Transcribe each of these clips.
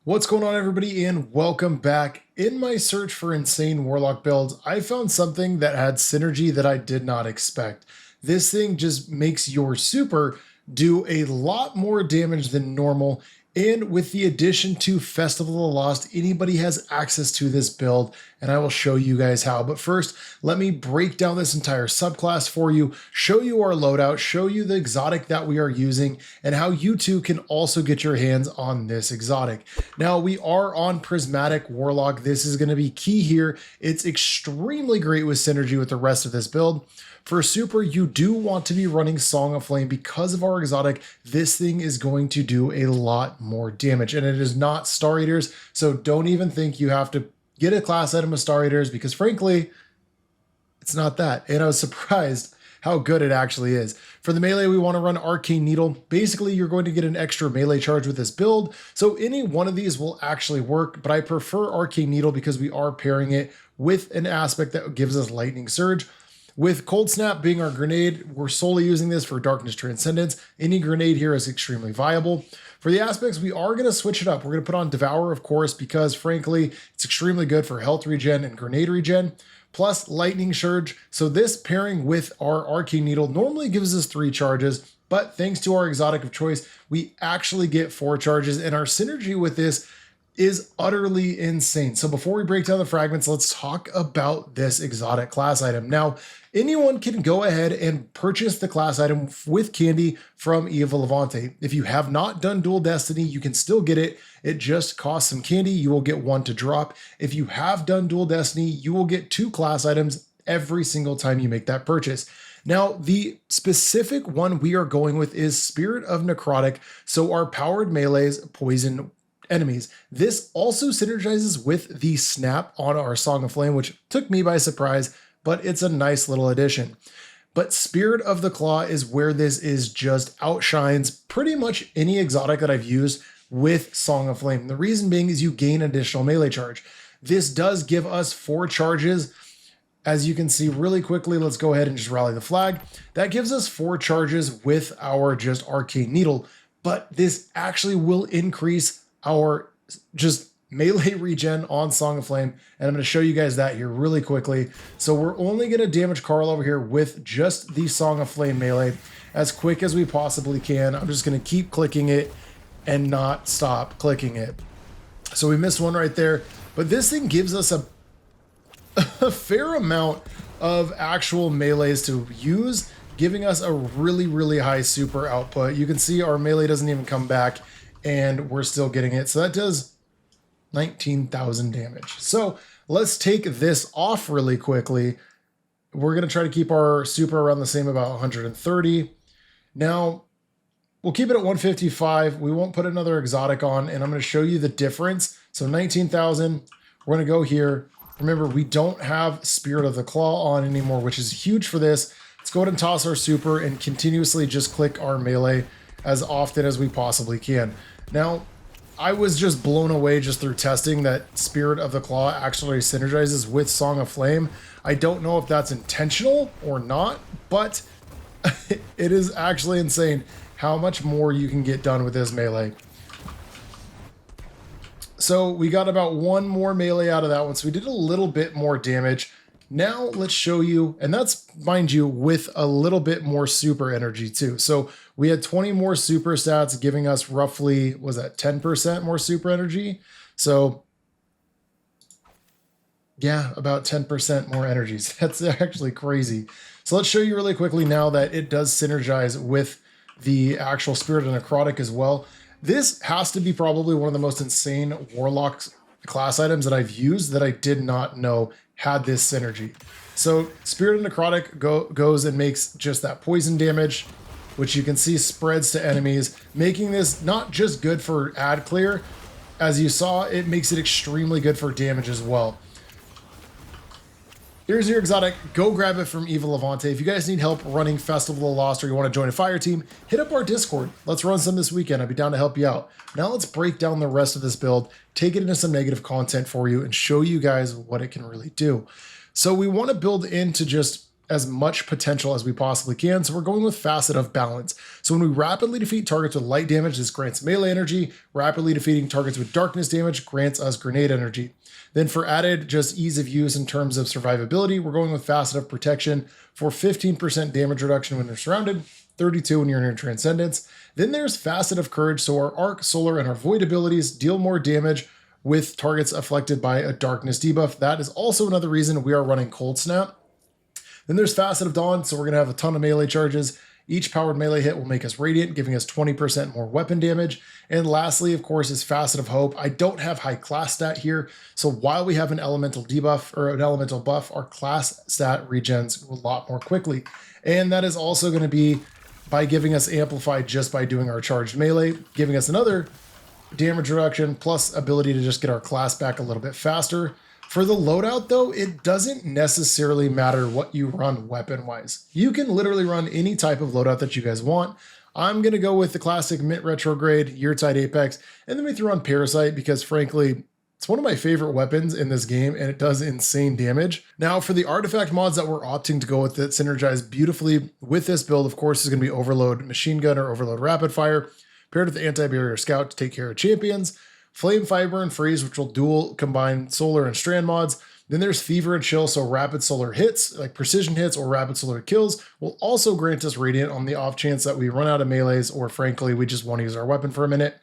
What's going on, everybody, and welcome back. In my search for insane Warlock builds, I found something that had synergy that I did not expect. This thing just makes your super do a lot more damage than normal, and with the addition to Festival of the Lost, anybody has access to this build, and I will show you guys how. But first, let me break down this entire subclass for you, show you our loadout, show you the exotic that we are using, and how you too can also get your hands on this exotic. Now, we are on Prismatic Warlock. This is going to be key here. It's extremely great with synergy with the rest of this build. For super, you do want to be running Song of Flame because of our exotic. This thing is going to do a lot more damage, and it is not Star Eaters, so don't even think you have to get a class item with Star Eaters because frankly, it's not that. And I was surprised how good it actually is. For the melee, we want to run Arcane Needle. Basically, you're going to get an extra melee charge with this build, so any one of these will actually work, but I prefer Arcane Needle because we are pairing it with an aspect that gives us Lightning Surge. With Cold Snap being our grenade, we're solely using this for Darkness Transcendence. Any grenade here is extremely viable. For the aspects, we are going to switch it up. We're going to put on Devour, of course, because frankly, it's extremely good for health regen and grenade regen, plus Lightning Surge. So this pairing with our Arcane Needle normally gives us 3 charges, but thanks to our exotic of choice, we actually get 4 charges, and our synergy with this is utterly insane. So before we break down the fragments, let's talk about this exotic class item. Now, anyone can go ahead and purchase the class item with candy from Eva Levante. If you have not done Dual Destiny, you can still get it. It just costs some candy. You will get 1 to drop. If you have done Dual Destiny, you will get 2 class items every single time you make that purchase. Now, the specific one we are going with is Spirit of Necrotic. So our powered melees poison enemies. This also synergizes with the snap on our Song of Flame, which took me by surprise, but it's a nice little addition. But Spirit of the Claw is where this is just outshines pretty much any exotic that I've used with Song of Flame. The reason being is you gain additional melee charge. This does give us 4 charges. As you can see really quickly, let's go ahead and just rally the flag. That gives us 4 charges with our just Arcane Needle, but this actually will increase our just melee regen on Song of Flame, and I'm going to show you guys that here really quickly. So we're only going to damage Carl over here with just the Song of Flame melee as quick as we possibly can. I'm just going to keep clicking it and not stop clicking it. So we missed one right there, but this thing gives us a fair amount of actual melees to use, giving us a really high super output. You can see our melee doesn't even come back, and we're still getting it. So that does 19,000 damage. So let's take this off really quickly. We're going to try to keep our super around the same, about 130. Now, we'll keep it at 155. We won't put another exotic on, and I'm going to show you the difference. So 19,000, we're going to go here. Remember, we don't have Spirit of the Claw on anymore, which is huge for this. Let's go ahead and toss our super and continuously just click our melee as often as we possibly can. Now, I was just blown away just through testing that Spirit of the Claw actually synergizes with Song of Flame. I don't know if that's intentional or not, but it is actually insane how much more you can get done with this melee. So we got about 1 more melee out of that one, so we did a little bit more damage. Now let's show you, and that's, mind you, with a little bit more super energy too. So we had 20 more super stats giving us roughly, was that 10% more super energy? So yeah, about 10% more energies. That's actually crazy. So let's show you really quickly now that it does synergize with the actual Spirit of Necrotic as well. This has to be probably one of the most insane Warlock class items that I've used that I did not know had this synergy. So Spirit of Necrotic goes and makes just that poison damage, which you can see spreads to enemies, making this not just good for ad clear. As you saw, it makes it extremely good for damage as well. Here's your exotic. Go grab it from Eva Levante. If you guys need help running Festival of the Lost or you want to join a fire team, hit up our Discord. Let's run some this weekend. I'd be down to help you out. Now let's break down the rest of this build, take it into some negative content for you, and show you guys what it can really do. So we want to build into just as much potential as we possibly can. So we're going with Facet of Balance. So when we rapidly defeat targets with light damage, this grants melee energy. Rapidly defeating targets with darkness damage grants us grenade energy. Then for added just ease of use in terms of survivability, we're going with Facet of Protection for 15% damage reduction when you're surrounded, 32 when you're in your Transcendence. Then there's Facet of Courage, so our Arc, Solar, and our Void abilities deal more damage with targets afflicted by a darkness debuff. That is also another reason we are running Cold Snap. Then there's Facet of Dawn, so we're going to have a ton of melee charges. Each powered melee hit will make us radiant, giving us 20% more weapon damage. And lastly, of course, is Facet of Hope. I don't have high class stat here, so while we have an elemental debuff or an elemental buff, our class stat regens a lot more quickly. And that is also going to be by giving us amplified just by doing our charged melee, giving us another damage reduction plus ability to just get our class back a little bit faster. For the loadout though, it doesn't necessarily matter what you run weapon-wise. You can literally run any type of loadout that you guys want. I'm going to go with the classic Mint Retrograde, Yeartide Apex, and then we throw on Parasite because frankly, it's one of my favorite weapons in this game and it does insane damage. Now for the artifact mods that we're opting to go with that synergize beautifully with this build, of course, is going to be Overload Machine Gun or Overload Rapid Fire, paired with the Anti-Barrier Scout to take care of champions. Flame, Fiber, and Freeze, which will dual combine solar and strand mods. Then there's Fever and Chill, so rapid solar hits, like precision hits or rapid solar kills, will also grant us radiant on the off chance that we run out of melees or frankly, we just want to use our weapon for a minute.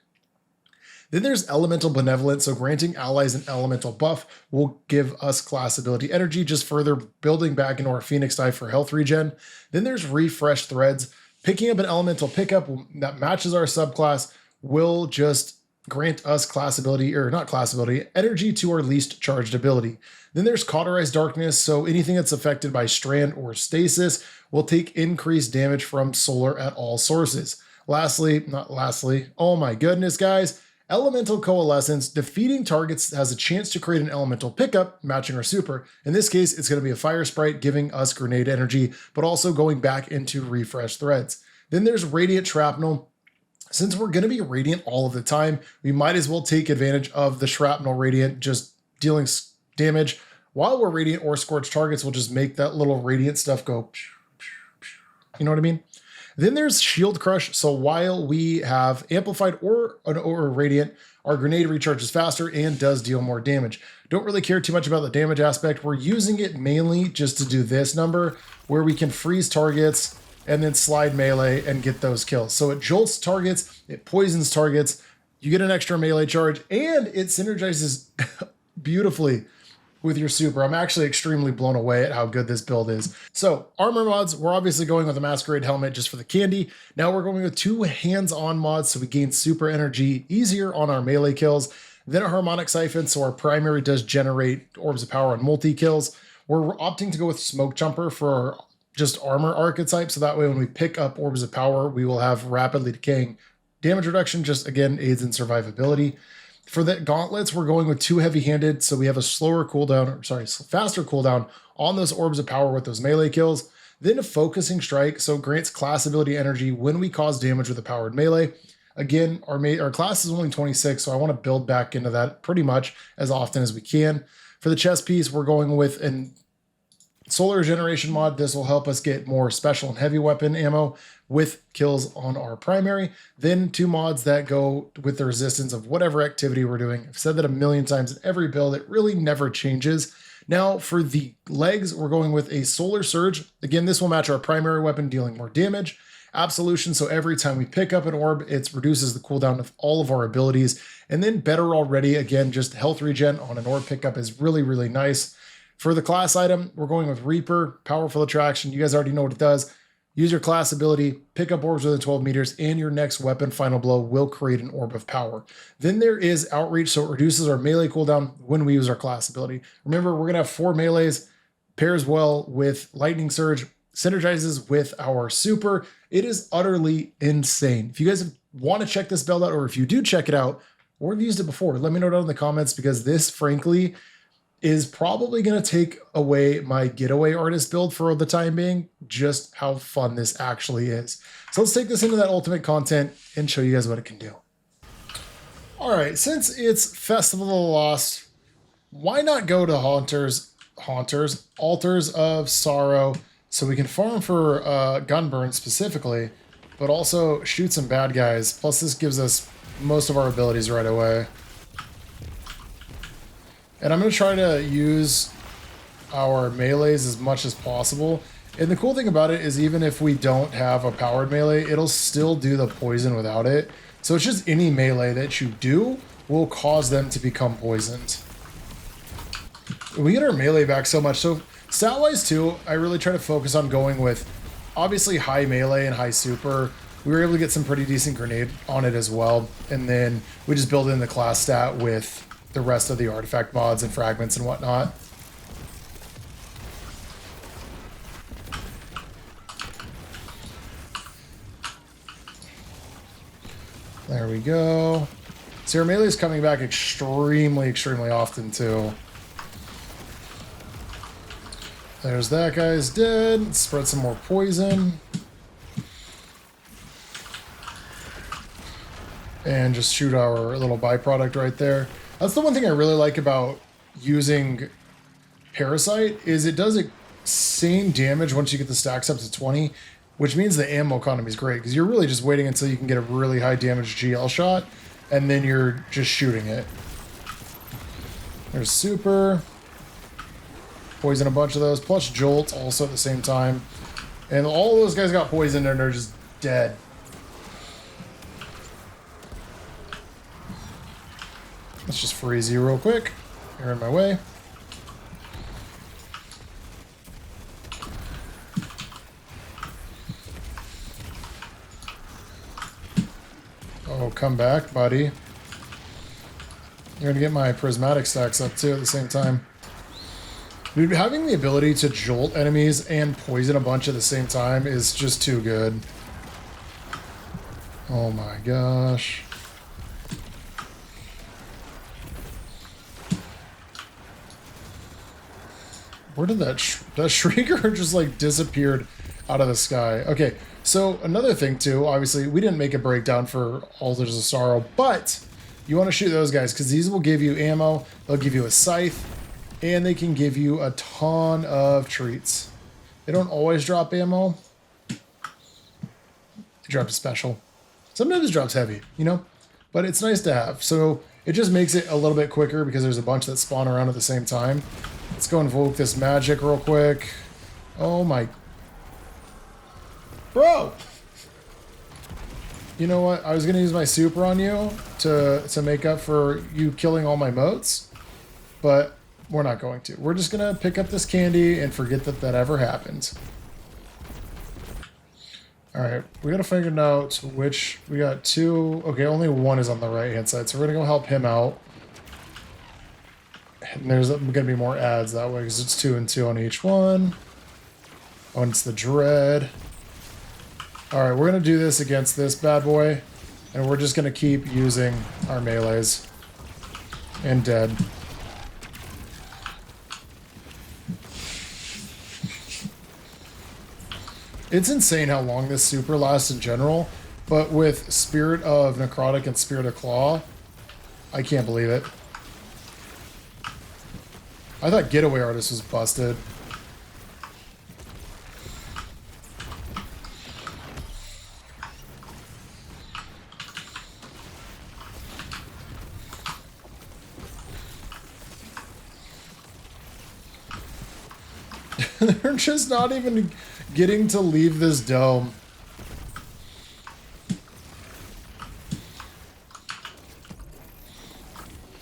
Then there's Elemental Benevolence, so granting allies an elemental buff will give us class ability energy, just further building back into our Phoenix Die for health regen. Then there's Refresh Threads. Picking up an elemental pickup that matches our subclass will just grant us class ability, or not class ability, energy to our least charged ability. Then there's Cauterized Darkness, so anything that's affected by Strand or Stasis will take increased damage from solar at all sources. Oh my goodness, guys. Elemental Coalescence, defeating targets has a chance to create an elemental pickup, matching our super. In this case, it's going to be a Fire Sprite, giving us grenade energy, but also going back into Refresh Threads. Then there's Radiant Shrapnel. Since we're going to be radiant all of the time, we might as well take advantage of the Shrapnel Radiant, just dealing damage while we're radiant, or scorched targets will just make that little radiant stuff go, you know what I mean? Then there's Shield Crush. So while we have amplified or radiant, our grenade recharges faster and does deal more damage. Don't really care too much about the damage aspect. We're using it mainly just to do this number where we can freeze targets and then slide melee and get those kills. So it jolts targets, it poisons targets, you get an extra melee charge, and it synergizes beautifully with your super. I'm actually extremely blown away at how good this build is. So armor mods, we're obviously going with a Masquerade Helmet just for the candy. Now we're going with 2 hands-on mods so we gain super energy easier on our melee kills. Then a Harmonic Siphon, so our primary does generate Orbs of Power on multi-kills. We're opting to go with Smoke Jumper for our just armor archetype, so that way when we pick up Orbs of Power, we will have rapidly decaying damage reduction, just again aids in survivability. For the gauntlets, we're going with 2 heavy-handed, so we have a faster cooldown on those Orbs of Power with those melee kills. Then a Focusing Strike, so grants class ability energy when we cause damage with a powered melee. Again, our class is only 26, so I want to build back into that pretty much as often as we can. For the chest piece, we're going with an Solar Generation mod. This will help us get more special and heavy weapon ammo with kills on our primary. Then 2 mods that go with the resistance of whatever activity we're doing. I've said that a million times in every build. It really never changes. Now for the legs, we're going with a Solar Surge. Again, this will match our primary weapon, dealing more damage. Absolution, so every time we pick up an orb, it reduces the cooldown of all of our abilities. And then Better Already, again, just health regen on an orb pickup is really, really nice. For the class item, we're going with Reaper, Powerful Attraction. You guys already know what it does. Use your class ability, pick up orbs within 12 meters, and your next weapon, Final Blow, will create an Orb of Power. Then there is Outreach, so it reduces our melee cooldown when we use our class ability. Remember, we're going to have 4 melees, pairs well with Lightning Surge, synergizes with our super. It is utterly insane. If you guys want to check this build out, or if you do check it out, or have used it before, let me know down in the comments, because this, frankly, is probably going to take away my getaway artist build for the time being, just how fun this actually is. So let's take this into that ultimate content and show you guys what it can do. All right, since it's Festival of the Lost, why not go to Altars of Sorrow So we can farm for gunburn specifically, but also shoot some bad guys. Plus this gives us most of our abilities right away. And I'm going to try to use our melees as much as possible. And the cool thing about it is even if we don't have a powered melee, it'll still do the poison without it. So it's just any melee that you do will cause them to become poisoned. We get our melee back so much. So stat-wise too, I really try to focus on going with obviously high melee and high super. We were able to get some pretty decent grenade on it as well. And then we just build in the class stat with the rest of the artifact mods and fragments and whatnot. There we go. So our melee is coming back extremely often too. There's that guy's dead. Let's spread some more poison. And just shoot our little byproduct right there. That's the one thing I really like about using Parasite is it does insane damage once you get the stacks up to 20, which means the ammo economy is great because you're really just waiting until you can get a really high damage GL shot and then you're just shooting it. There's super. Poison a bunch of those, plus Jolt also at the same time. And all those guys got poisoned and they're just dead. Let's just freeze you real quick. You're in my way. Oh, come back, buddy. You're gonna get my prismatic stacks up too at the same time. Dude, having the ability to jolt enemies and poison a bunch at the same time is just too good. Oh my gosh. Where did that Shrieker just like disappeared out of the sky? Okay, so another thing too, obviously we didn't make a breakdown for Altars of Sorrow, but you want to shoot those guys because these will give you ammo, they'll give you a scythe, and they can give you a ton of treats. They don't always drop ammo. They drop a special. Sometimes it drops heavy, you know? But it's nice to have. So it just makes it a little bit quicker because there's a bunch that spawn around at the same time. Let's go invoke this magic real quick. Oh my... Bro! You know what? I was going to use my super on you to make up for you killing all my motes. But we're not going to. We're just going to pick up this candy and forget that that ever happened. Alright, we got to figure out which... We got two... Okay, only one is on the right-hand side, so we're going to go help him out. And there's going to be more ads that way, because it's 2 and 2 on each one. Oh, and it's the Dread. Alright, we're going to do this against this bad boy. And we're just going to keep using our melees. And dead. It's insane how long this super lasts in general, but with Spirit of Necrotic and Spirit of Claw, I can't believe it. I thought Getaway Artist was busted. They're just not even getting to leave this dome.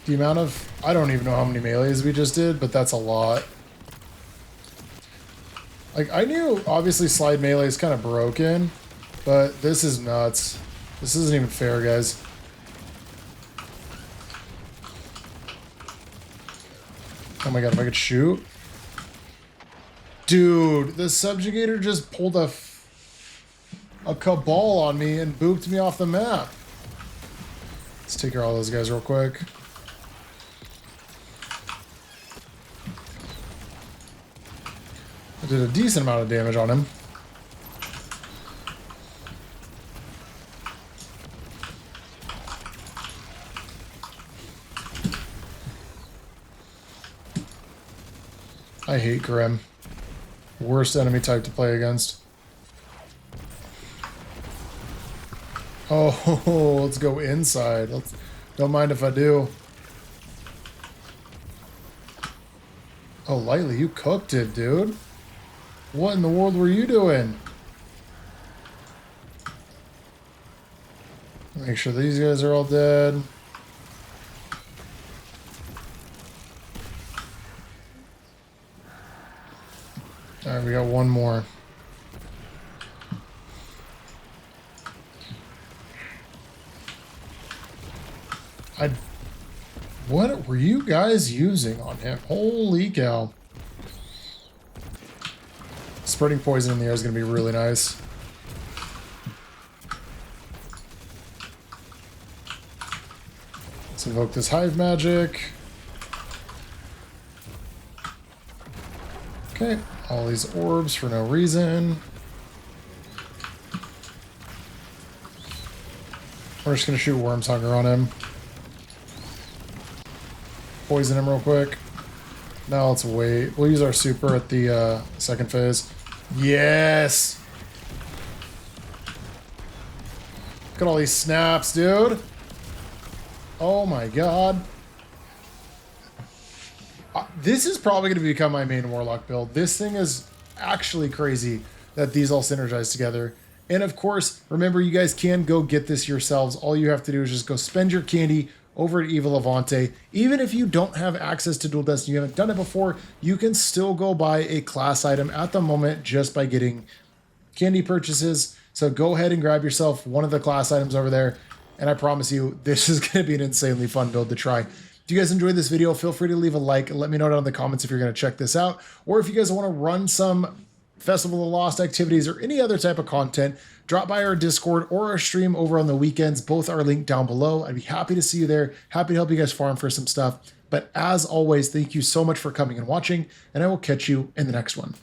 The amount of... I don't even know how many melees we just did, but that's a lot. Like, I knew, obviously, slide melee is kind of broken, but this is nuts. This isn't even fair, guys. Oh my god, if I could shoot... Dude, the subjugator just pulled a cabal on me and booped me off the map. Let's take care of all those guys real quick. I did a decent amount of damage on him. I hate Grim. Worst enemy type to play against. Oh, let's go inside. Don't mind if I do. Oh, Lightly, you cooked it, dude. What in the world were you doing? Make sure these guys are all dead. Alright, we got one more. What were you guys using on him? Holy cow. Spreading poison in the air is going to be really nice. Let's invoke this hive magic. Okay, all these orbs for no reason. We're just going to shoot Worm's Hunger on him. Poison him real quick. Now let's wait. We'll use our super at the second phase. Yes! Look at all these snaps, dude. Oh my god. This is probably going to become my main Warlock build. This thing is actually crazy that these all synergize together. And of course, remember, you guys can go get this yourselves. All you have to do is just go spend your candy over at Evil Levante. Even if you don't have access to Dual Destiny, you haven't done it before, you can still go buy a class item at the moment just by getting candy purchases. So go ahead and grab yourself one of the class items over there. And I promise you, this is going to be an insanely fun build to try. If you guys enjoyed this video, feel free to leave a like and let me know down in the comments if you're going to check this out. Or if you guys want to run some Festival of Lost activities or any other type of content, drop by our Discord or our stream over on the weekends. Both are linked down below. I'd be happy to see you there. Happy to help you guys farm for some stuff. But as always, thank you so much for coming and watching, and I will catch you in the next one.